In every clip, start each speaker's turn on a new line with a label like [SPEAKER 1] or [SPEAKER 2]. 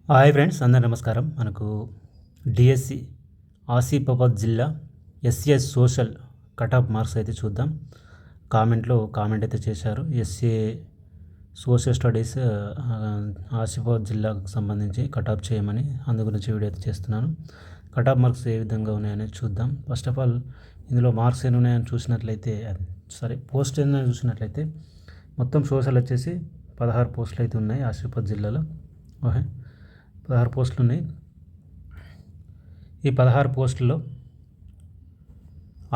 [SPEAKER 1] Hi friends, అందరు నమస్కారం. మనకు డిఎస్సి ఆసిఫాబాద్ జిల్లా SCS social cut off marks అయితే చూద్దాం. కామెంట్ అయితే చేశారు. ఎస్సీ సోషల్ స్టడీస్ ఆసిఫాబాద్ జిల్లాకు సంబంధించి కట్ ఆఫ్ చేయమని, అందు గురించి వీడియో అయితే చేస్తున్నాను. కట్ ఆఫ్ మార్క్స్ ఏ విధంగా ఉన్నాయనేది చూద్దాం. ఫస్ట్ ఆఫ్ ఆల్ ఇందులో మార్క్స్ ఎన్ని ఉన్నాయని చూసినట్లయితే, పోస్ట్ ఎన్ని చూసినట్లయితే మొత్తం సోషల్ వచ్చేసి 16 పోస్టులు అయితే ఉన్నాయి ఆసిఫాబాద్ జిల్లాలో. ఓకే, 16 పోస్టులు ఉన్నాయి. ఈ 16 పోస్టుల్లో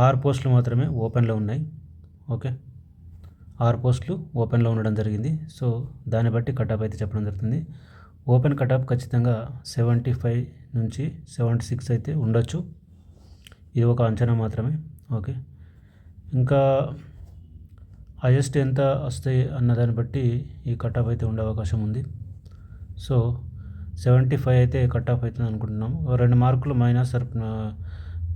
[SPEAKER 1] 6 పోస్టులు మాత్రమే ఓపెన్లో ఉన్నాయి. ఓకే, 6 పోస్టులు ఓపెన్లో ఉండడం జరిగింది. సో దాన్ని బట్టి కటాప్ అయితే చెప్పడం జరుగుతుంది. ఓపెన్ కటాప్ ఖచ్చితంగా 75 నుంచి 76 అయితే ఉండొచ్చు. ఇది ఒక అంచనా మాత్రమే. ఓకే, ఇంకా హైయెస్ట్ ఎంత వస్తాయి అన్నదాన్ని బట్టి ఈ కటాప్ అయితే ఉండే అవకాశం ఉంది. సో 75 అయితే కట్ ఆఫ్ అవుతుంది అనుకుంటున్నాము. 2 మార్కులు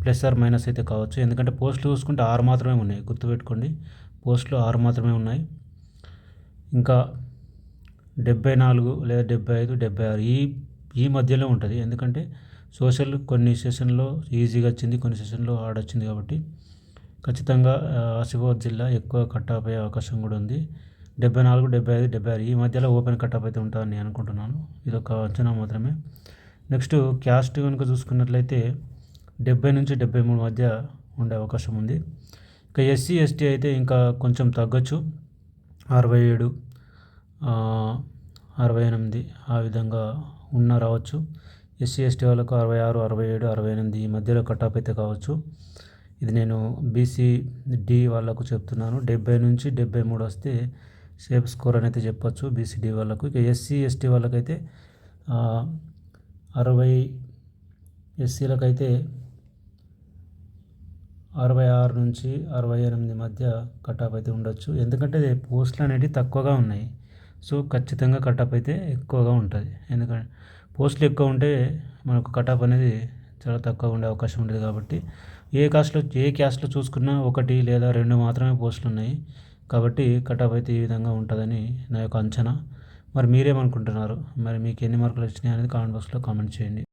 [SPEAKER 1] ప్లస్ ఆర్ మైనస్ అయితే కావచ్చు. ఎందుకంటే పోస్టులు చూసుకుంటే 6 మాత్రమే ఉన్నాయి. గుర్తుపెట్టుకోండి, పోస్టులు 6 మాత్రమే ఉన్నాయి. ఇంకా 74 లేదా 75, 76 ఈ మధ్యలో ఉంటుంది. ఎందుకంటే సోషల్ కొన్ని సెషన్లో ఈజీగా వచ్చింది, కొన్ని సెషన్లో హార్డ్ వచ్చింది. కాబట్టి ఖచ్చితంగా ఆసిఫాబాద్ జిల్లా ఎక్కువ కట్ ఆఫ్ అయ్యే అవకాశం కూడా ఉంది. 74, 75, 76 ఈ మధ్యలో ఓపెన్ కటాప్ అయితే ఉంటుందని నేను అనుకుంటున్నాను. ఇది ఒక అంచనా మాత్రమే. నెక్స్ట్ క్యాస్ట్ కనుక చూసుకున్నట్లయితే 70 నుంచి 73 మధ్య ఉండే అవకాశం ఉంది. ఇక ఎస్సీ ఎస్టీ అయితే ఇంకా కొంచెం తగ్గచ్చు. 67, 68 ఆ విధంగా రావచ్చు. ఎస్సీ ఎస్టీ వాళ్ళకు 66, 67, 68 ఈ మధ్యలో కటాప్ అయితే కావచ్చు. ఇది నేను బీసీ డి వాళ్ళకు చెప్తున్నాను. 70 నుంచి 73 వస్తే సేఫ్ స్కోర్ అనేది చెప్పొచ్చు బీసీడీ వాళ్ళకు. ఇక ఎస్సీ ఎస్టీ వాళ్ళకైతే 60, ఎస్సీలకైతే 66 నుంచి 68 మధ్య కటాప్ అయితే ఉండొచ్చు. ఎందుకంటే పోస్టులు అనేవి తక్కువగా ఉన్నాయి. సో ఖచ్చితంగా కటాప్ అయితే ఎక్కువగా ఉంటుంది. ఎందుకంటే పోస్టులు ఎక్కువ ఉంటే మనకు కటాప్ అనేది చాలా తక్కువ ఉండే అవకాశం ఉంటుంది. కాబట్టి ఏ క్యాస్ట్లో చూసుకున్నా 1 లేదా 2 మాత్రమే పోస్టులు ఉన్నాయి. కాబట్టి కటాప్ అయితే ఈ విధంగా ఉంటుందని నా యొక్క అంచనా. మరి మీరేమనుకుంటున్నారు? మరి మీకు ఎన్ని మార్కులు వచ్చినాయి అనేది కామెంట్ బాక్స్లో కామెంట్ చేయండి.